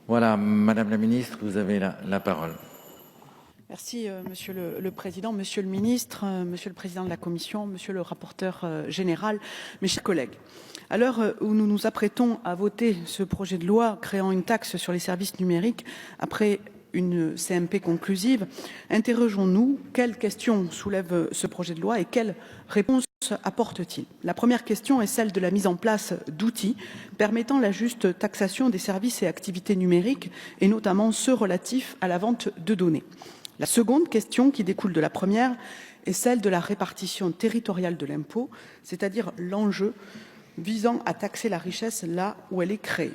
Voilà, Madame la Ministre, vous avez la parole. Merci, Monsieur le Président, Monsieur le Ministre, Monsieur le Président de la Commission, Monsieur le rapporteur général, mes chers collègues. À l'heure où nous nous apprêtons à voter ce projet de loi créant une taxe sur les services numériques, après une CMP conclusive, interrogeons-nous quelles questions soulève ce projet de loi et quelles réponses apporte-t-il? La première question est celle de la mise en place d'outils permettant la juste taxation des services et activités numériques, et notamment ceux relatifs à la vente de données. La seconde question, qui découle de la première, est celle de la répartition territoriale de l'impôt, c'est-à-dire l'enjeu visant à taxer la richesse là où elle est créée.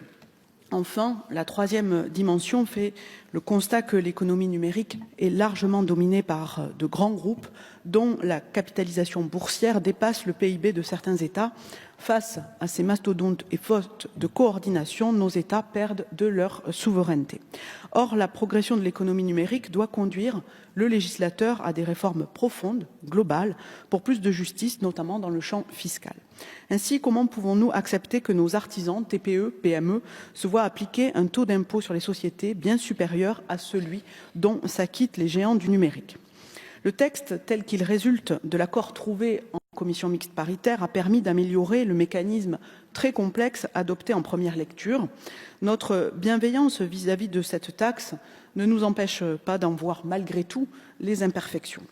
Enfin, la troisième dimension fait le constat que l'économie numérique est largement dominée par de grands groupes dont la capitalisation boursière dépasse le PIB de certains États. Face à ces mastodontes et faute de coordination, nos États perdent de leur souveraineté. Or, la progression de l'économie numérique doit conduire le législateur à des réformes profondes, globales, pour plus de justice, notamment dans le champ fiscal. Ainsi, comment pouvons-nous accepter que nos artisans, TPE, PME, se voient appliquer un taux d'impôt sur les sociétés bien supérieur à celui dont s'acquittent les géants du numérique? Le texte, tel qu'il résulte de l'accord trouvé en commission mixte paritaire, a permis d'améliorer le mécanisme très complexe adopté en première lecture. Notre bienveillance vis-à-vis de cette taxe ne nous empêche pas d'en voir malgré tout les imperfections.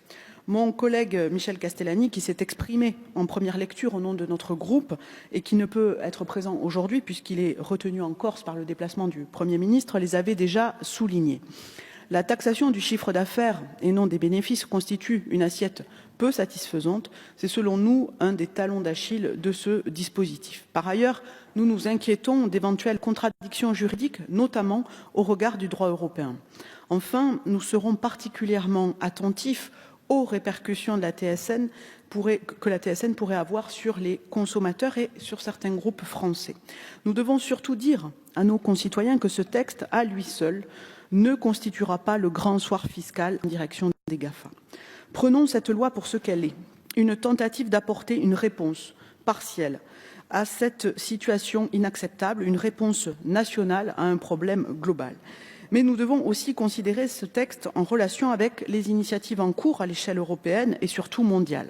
Mon collègue Michel Castellani, qui s'est exprimé en première lecture au nom de notre groupe et qui ne peut être présent aujourd'hui puisqu'il est retenu en Corse par le déplacement du Premier ministre, les avait déjà soulignés. La taxation du chiffre d'affaires et non des bénéfices constitue une assiette peu satisfaisante. C'est selon nous un des talons d'Achille de ce dispositif. Par ailleurs, nous nous inquiétons d'éventuelles contradictions juridiques, notamment au regard du droit européen. Enfin, nous serons particulièrement attentifs aux répercussions de la TSN que la TSN pourrait avoir sur les consommateurs et sur certains groupes français. Nous devons surtout dire à nos concitoyens que ce texte, à lui seul, ne constituera pas le grand soir fiscal en direction des GAFA. Prenons cette loi pour ce qu'elle est, une tentative d'apporter une réponse partielle à cette situation inacceptable, une réponse nationale à un problème global. Mais nous devons aussi considérer ce texte en relation avec les initiatives en cours à l'échelle européenne et surtout mondiale.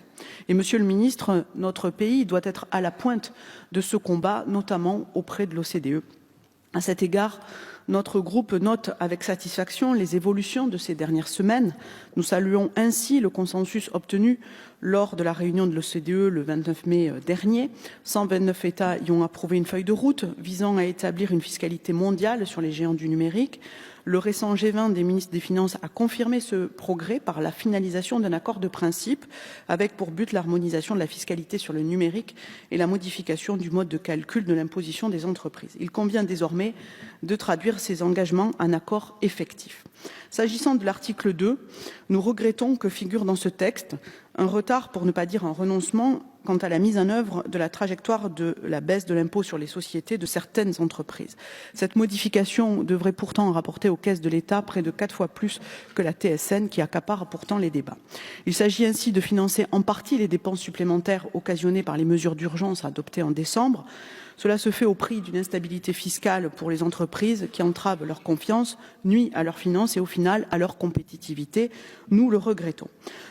Et Monsieur le Ministre, notre pays doit être à la pointe de ce combat, notamment auprès de l'OCDE. À cet égard, notre groupe note avec satisfaction les évolutions de ces dernières semaines. Nous saluons ainsi le consensus obtenu lors de la réunion de l'OCDE le 29 mai dernier. 129 États y ont approuvé une feuille de route visant à établir une fiscalité mondiale sur les géants du numérique. Le récent G20 des ministres des Finances a confirmé ce progrès par la finalisation d'un accord de principe avec pour but l'harmonisation de la fiscalité sur le numérique et la modification du mode de calcul de l'imposition des entreprises. Il convient désormais de traduire ces engagements en accords effectifs. S'agissant de l'article 2, nous regrettons que figure dans ce texte un retard, pour ne pas dire un renoncement, quant à la mise en œuvre de la trajectoire de la baisse de l'impôt sur les sociétés de certaines entreprises. Cette modification devrait pourtant rapporter aux caisses de l'État près de 4 fois plus que la TSN qui accapare pourtant les débats. Il s'agit ainsi de financer en partie les dépenses supplémentaires occasionnées par les mesures d'urgence adoptées en décembre. Cela se fait au prix d'une instabilité fiscale pour les entreprises qui entrave leur confiance, nuit à leurs finances et au final à leur compétitivité. Nous le regrettons.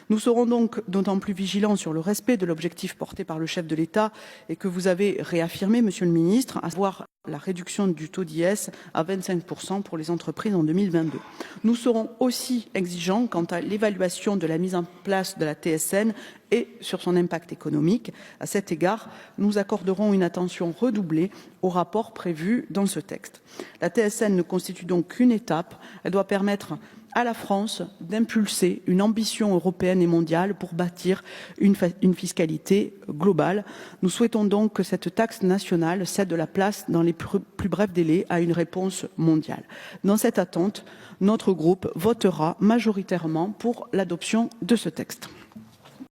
Nous serons donc d'autant plus vigilants sur le respect de l'objectif porté par le chef de l'État et que vous avez réaffirmé, Monsieur le Ministre, à savoir la réduction du taux d'IS à 25% pour les entreprises en 2022. Nous serons aussi exigeants quant à l'évaluation de la mise en place de la TSN et sur son impact économique. À cet égard, nous accorderons une attention redoublée au rapport prévu dans ce texte. La TSN ne constitue donc qu'une étape. Elle doit permettre à la France d'impulser une ambition européenne et mondiale pour bâtir une fiscalité globale. Nous souhaitons donc que cette taxe nationale cède de la place dans les plus brefs délais à une réponse mondiale. Dans cette attente, notre groupe votera majoritairement pour l'adoption de ce texte.